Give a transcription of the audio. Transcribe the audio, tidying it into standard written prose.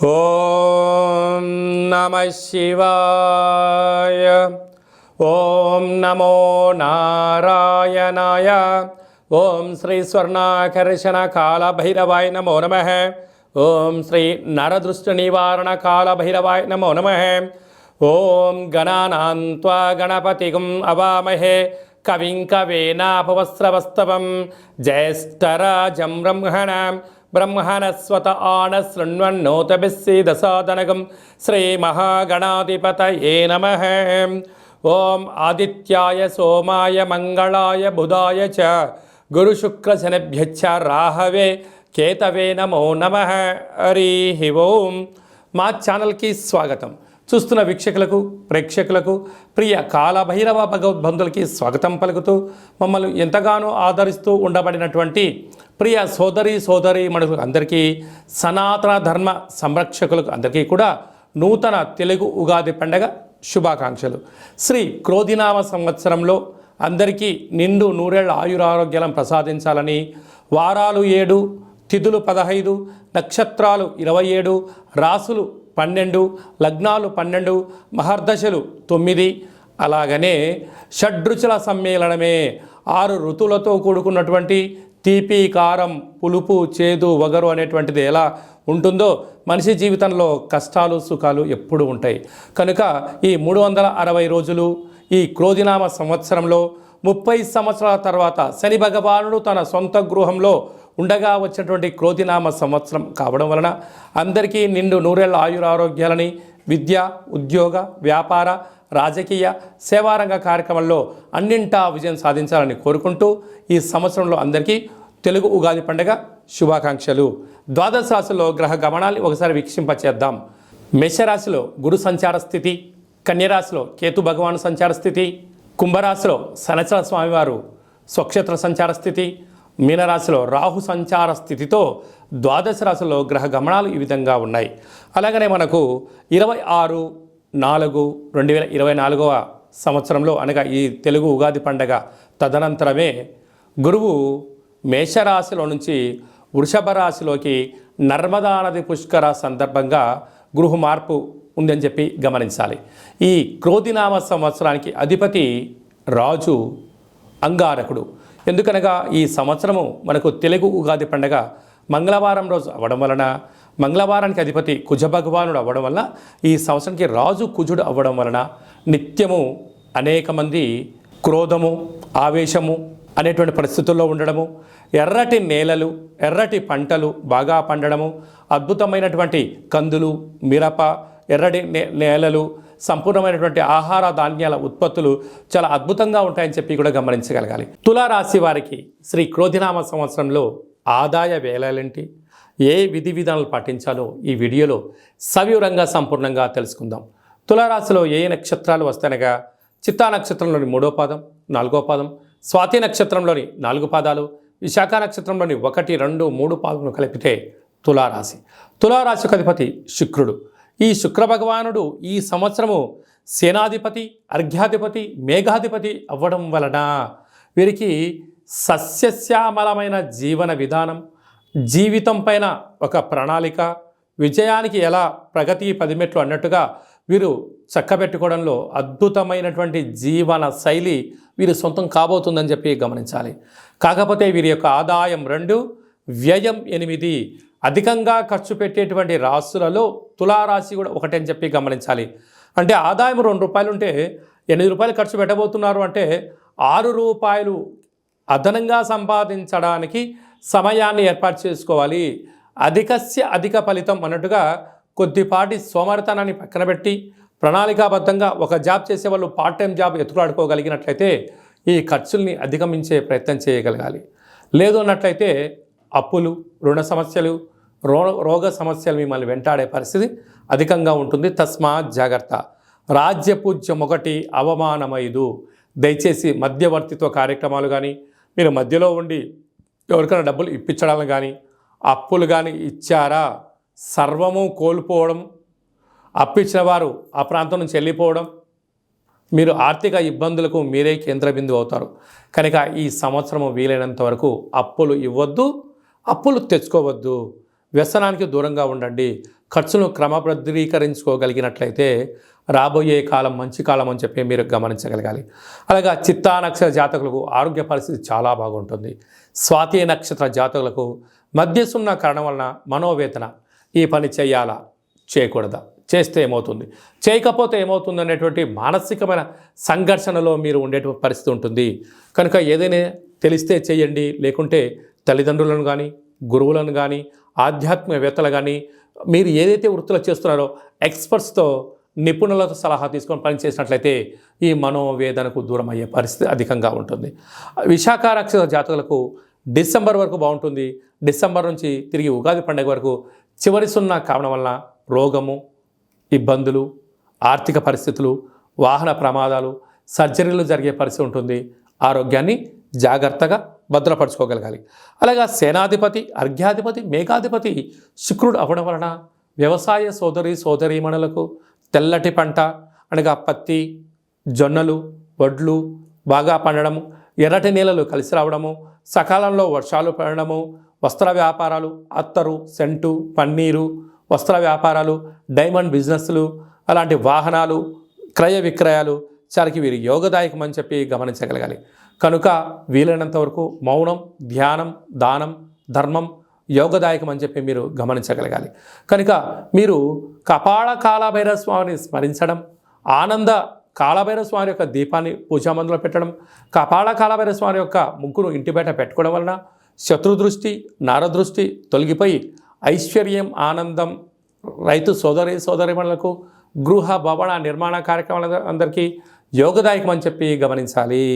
ఓం నమః శివాయ. ఓం నమో నారాయణాయ. ఓం శ్రీ స్వర్ణాకర్షణ కాల భైరవాయ నమో నమః. ఓం శ్రీ నరదృష్టి నివారణ కాల భైరవాయ నమో నమః. ఓం గణానాం త్వా గణపతిగం అవామహే కవిం కవేనాపవస్రవస్తవం జ్యేష్ఠరాజం బ్రహ్మణస్వత ఆనశృణ్వన్నోతభిస్సీదసాదనగం శ్రీమహాగణాధిపతయే నమః. ఓం ఆదిత్యాయ సోమాయ మంగళాయ బుధాయ చ గురుశుక్రశనిభ్యశ్చ రాహవే కేతవే నమో నమః. హరి ఓం. మా ఛానల్కి స్వాగతం. చూస్తున్న వీక్షకులకు ప్రేక్షకులకు ప్రియ కాలభైరవ భగవద్బంధులకి స్వాగతం పలుకుతూ మమ్మల్ని ఎంతగానో ఆదరిస్తూ ఉండబడినటువంటి ప్రియ సోదరి మనులకు అందరికీ, సనాతన ధర్మ సంరక్షకులకు అందరికీ కూడా నూతన తెలుగు ఉగాది పండగ శుభాకాంక్షలు. శ్రీ క్రోధినామ సంవత్సరంలో అందరికీ నిండు నూరేళ్ల ఆయురారోగ్యాలను ప్రసాదించాలని, వారాలు 7, తిథులు 15, నక్షత్రాలు 27, రాసులు 12, లగ్నాలు 12, మహర్దశలు 9, అలాగనే షడ్రుచుల సమ్మేళనమే 6 ఋతువులతో కూడుకున్నటువంటి తీపి, కారం, పులుపు, చేదు, వగరు అనేటువంటిది ఎలా ఉంటుందో మనిషి జీవితంలో కష్టాలు సుఖాలు ఎప్పుడూ ఉంటాయి. కనుక ఈ 360 రోజులు ఈ క్రోధినామ సంవత్సరంలో 30 సంవత్సరాల తర్వాత శని భగవానుడు తన సొంత గృహంలో ఉండగా వచ్చినటువంటి క్రోధినామ సంవత్సరం కావడం వలన అందరికీ నిండు నూరేళ్ల ఆయురారోగ్యాలని, విద్య, ఉద్యోగ, వ్యాపార, రాజకీయ, సేవారంగ కార్యక్రమంలో అన్నింటా విజయం సాధించాలని కోరుకుంటూ ఈ సంవత్సరంలో అందరికీ తెలుగు ఉగాది పండుగ శుభాకాంక్షలు. ద్వాదశ రాశిలో గ్రహ గమనాన్ని ఒకసారి వీక్షింపచేద్దాం. మేషరాశిలో గురు సంచార స్థితి, కన్యరాశిలో కేతు భగవాను సంచార స్థితి, కుంభరాశిలో శనిచర స్వామివారు స్వక్షేత్ర సంచార స్థితి, మీనరాశిలో రాహు సంచార స్థితితో ద్వాదశ రాశిలో గ్రహ గమనాలు ఈ విధంగా ఉన్నాయి. అలాగనే మనకు 26/4/2024 సంవత్సరంలో అనగా ఈ తెలుగు ఉగాది పండగ తదనంతరమే గురువు మేషరాశిలో నుంచి వృషభ రాశిలోకి నర్మదా నది పుష్కర సందర్భంగా గృహ మార్పు ఉందని చెప్పి గమనించాలి. ఈ క్రోధినామ సంవత్సరానికి అధిపతి రాజు అంగారకుడు. ఎందుకనగా ఈ సంవత్సరము మనకు తెలుగు ఉగాది పండగ మంగళవారం రోజు అవ్వడం వలన, మంగళవారానికి అధిపతి కుజ భగవానుడు అవ్వడం వలన, ఈ సంవత్సరానికి రాజు కుజుడు అవ్వడం వలన నిత్యము అనేక మంది క్రోధము, ఆవేశము అనేటువంటి పరిస్థితుల్లో ఉండడము, ఎర్రటి నేలలు, ఎర్రటి పంటలు బాగా పండడము, అద్భుతమైనటువంటి కందులు, మిరప, ఎర్రటి నేలలు, సంపూర్ణమైనటువంటి ఆహార ధాన్యాల ఉత్పత్తులు చాలా అద్భుతంగా ఉంటాయని చెప్పి కూడా గమనించగలగాలి. తులారాశి వారికి శ్రీ క్రోధినామ సంవత్సరంలో ఆదాయ వేళలేంటి, ఏ విధి విధానాలు పాటించాలో ఈ వీడియోలో సవివరంగా సంపూర్ణంగా తెలుసుకుందాం. తులారాశిలో ఏ నక్షత్రాలు వస్తాయనగా చిత్తా నక్షత్రంలోని 3వ పాదం, 4వ పాదం, స్వాతి నక్షత్రంలోని 4 పాదాలు, విశాఖ నక్షత్రంలోని 1, 2, 3 పాదములు కలిపితే తులారాశి. తులారాశికి అధిపతి శుక్రుడు. ఈ శుక్ర భగవానుడు ఈ సంవత్సరము సేనాధిపతి, అర్ఘ్యాధిపతి, మేఘాధిపతి అవ్వడం వలన వీరికి సస్యశ్యామలమైన జీవన విధానం, జీవితం పైన ఒక ప్రణాళిక, విజయానికి ఎలా ప్రగతి 10 మెట్లు అన్నట్టుగా వీరు చక్కబెట్టుకోవడంలో అద్భుతమైనటువంటి జీవన శైలి వీరు సొంతం కాబోతుందని చెప్పి గమనించాలి. కాకపోతే వీరి యొక్క ఆదాయం 2, వ్యయం 8. అధికంగా ఖర్చు పెట్టేటువంటి రాశులలో తులారాశి కూడా ఒకటి అని చెప్పి గమనించాలి. అంటే ఆదాయం ₹2 ఉంటే ₹8 ఖర్చు పెట్టబోతున్నారు అంటే ₹6 అదనంగా సంపాదించడానికి సమయాన్ని ఏర్పాటు చేసుకోవాలి. అధికస్య అధిక ఫలితం అన్నట్టుగా కొద్దిపాటి సోమరితనాన్ని పక్కన పెట్టి ప్రణాళికాబద్ధంగా ఒక జాబ్ చేసేవాళ్ళు పార్ట్ టైం జాబ్ ఎత్తులాడుకోగలిగినట్లయితే ఈ ఖర్చుల్ని అధిగమించే ప్రయత్నం చేయగలగాలి. లేదు అన్నట్లయితే అప్పులు, రుణ సమస్యలు, రోగ సమస్యలు మిమ్మల్ని వెంటాడే పరిస్థితి అధికంగా ఉంటుంది. తస్మాత్ జాగ్రత్త. రాజ్యపూజ్యం 1, అవమానం 5. దయచేసి మధ్యవర్తిత్వ కార్యక్రమాలు కానీ, మీరు మధ్యలో ఉండి ఎవరికైనా డబ్బులు ఇప్పించడాలను కానీ, అప్పులు కానీ ఇచ్చారా సర్వము కోల్పోవడం, అప్పిచ్చిన వారు ఆ ప్రాంతం నుంచి వెళ్ళిపోవడం, మీరు ఆర్థిక ఇబ్బందులకు మీరే కేంద్ర బిందువు అవుతారు. కనుక ఈ సంవత్సరము వీలైనంత వరకు అప్పులు ఇవ్వద్దు, అప్పులు తెచ్చుకోవద్దు. వ్యసనానికి దూరంగా ఉండండి. ఖర్చును క్రమబద్ధీకరించుకోగలిగినట్లయితే రాబోయే కాలం మంచి కాలం అని చెప్పి మీరు గమనించగలగాలి. అలాగా చిత్తా నక్షత్ర జాతకులకు ఆరోగ్య పరిస్థితి చాలా బాగుంటుంది. స్వాతి నక్షత్ర జాతకులకు మధ్యసున్న కారణం వలన మనోవేదన, ఈ పని చేయాలా చేయకూడదా, చేస్తే ఏమవుతుంది, చేయకపోతే ఏమవుతుంది అనేటువంటి మానసికమైన సంఘర్షణలో మీరు ఉండేటువంటి పరిస్థితి ఉంటుంది. కనుక ఏదైనా తెలిస్తే చేయండి, లేకుంటే తల్లిదండ్రులను కానీ, గురువులను కానీ, ఆధ్యాత్మికవేత్తలు కానీ, మీరు ఏదైతే వృత్తులు చేస్తున్నారో ఎక్స్పర్ట్స్తో, నిపుణులతో సలహా తీసుకొని పనిచేసినట్లయితే ఈ మనోవేదనకు దూరం అయ్యే పరిస్థితి అధికంగా ఉంటుంది. విశాఖ నక్షత్ర జాతకులకు డిసెంబర్ వరకు బాగుంటుంది. డిసెంబర్ నుంచి తిరిగి ఉగాది పండుగ వరకు చివరి సున్నా కావడం వలన రోగము, ఇబ్బందులు, ఆర్థిక పరిస్థితులు, వాహన ప్రమాదాలు, సర్జరీలు జరిగే పరిస్థితి ఉంటుంది. ఆరోగ్యాన్ని జాగ్రత్తగా భద్రపరచుకోగలగాలి. అలాగా సేనాధిపతి, అర్ఘ్యాధిపతి, మేఘాధిపతి శుక్రుడు అవ్వడం వలన వ్యవసాయ సోదరీమణులకు తెల్లటి పంట అనగా పత్తి, జొన్నలు, వడ్లు బాగా పండడము, ఎర్రటి నేలలు కలిసి రావడము, సకాలంలో వర్షాలు పడడము, వస్త్ర వ్యాపారాలు, అత్తరు, సెంటు, పన్నీరు, వస్త్ర వ్యాపారాలు, డైమండ్ బిజినెస్లు, అలాంటి వాహనాలు, క్రయ విక్రయాలు చాలాకి వీరు యోగదాయకం అని చెప్పి గమనించగలగాలి. కనుక వీలైనంత వరకు మౌనం, ధ్యానం, దానం, ధర్మం యోగదాయకం అని చెప్పి మీరు గమనించగలగాలి. కనుక మీరు కపాల కాలభైరవ స్వామిని స్మరించడం, ఆనంద కాలభైరవ స్వామి యొక్క దీపాన్ని పూజామందులో పెట్టడం, కపాల కాలభైరవ స్వామి యొక్క ముగ్గురు ఇంటి బయట పెట్టుకోవడం వలన శత్రుదృష్టి, నరదృష్టి తొలగిపోయి ఐశ్వర్యం, ఆనందం రైతు సోదరీమణులకు గృహ భవన నిర్మాణ కార్యక్రమాల అందరికీ యోగదాయకం అని చెప్పి గమనించాలి.